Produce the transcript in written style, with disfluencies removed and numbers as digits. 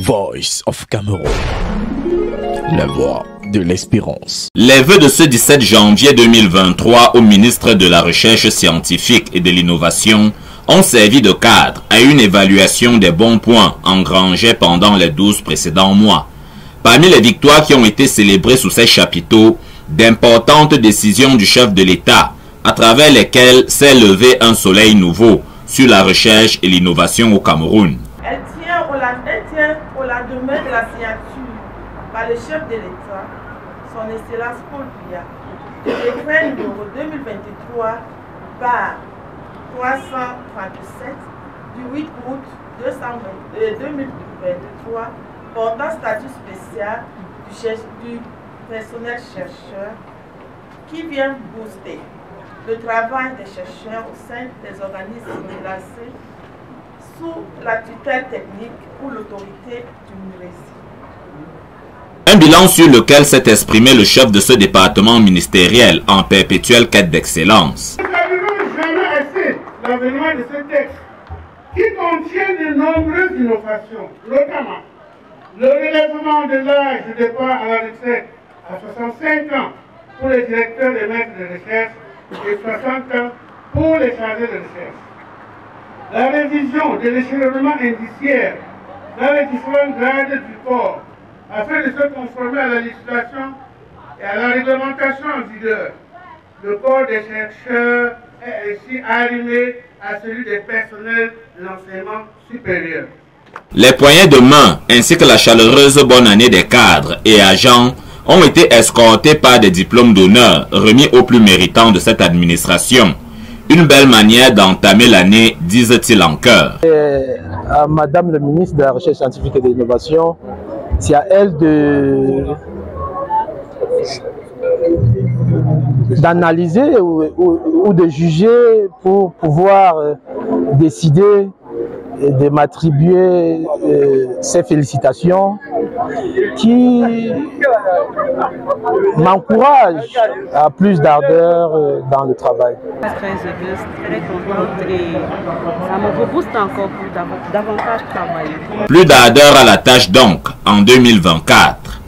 Voice of Cameroun, la voix de l'espérance. Les vœux de ce 17 janvier 2023 au ministre de la Recherche scientifique et de l'Innovation ont servi de cadre à une évaluation des bons points engrangés pendant les 12 précédents mois. Parmi les victoires qui ont été célébrées sous ces chapiteaux, d'importantes décisions du chef de l'État, à travers lesquelles s'est levé un soleil nouveau sur la recherche et l'innovation au Cameroun. Elle tient au lendemain de la signature par le chef de l'État, son Excellence Paul Biya, du décret numéro 2023 par 337 du 8 août 2023 portant statut spécial du personnel chercheur qui vient booster le travail des chercheurs au sein des organismes placés sous la tutelle technique ou l'autorité du MURESI. Un bilan sur lequel s'est exprimé le chef de ce département ministériel en perpétuelle quête d'excellence. Nous n'arrivons jamais assez l'avènement de ce texte qui contient de nombreuses innovations, notamment le relèvement de l'âge de départ à la retraite à 65 ans pour les directeurs et maîtres de recherche et 60 ans pour les chargés de recherche. La révision de l'échelonnement indiciaire dans les différents grades du corps afin de se conformer à la législation et à la réglementation en vigueur. Le corps des chercheurs est ainsi arrimé à celui des personnels de l'enseignement supérieur. Les poignées de main ainsi que la chaleureuse bonne année des cadres et agents ont été escortés par des diplômes d'honneur remis aux plus méritants de cette administration. Une belle manière d'entamer l'année, disent-ils en chœur. À Madame le ministre de la Recherche scientifique et de l'Innovation, c'est à elle d'analyser ou de juger pour pouvoir décider de m'attribuer ces félicitations qui m'encouragent à plus d'ardeur dans le travail. Très heureuse, très contente et ça me rebooste encore pour davantage travailler. Plus d'ardeur à la tâche donc en 2024.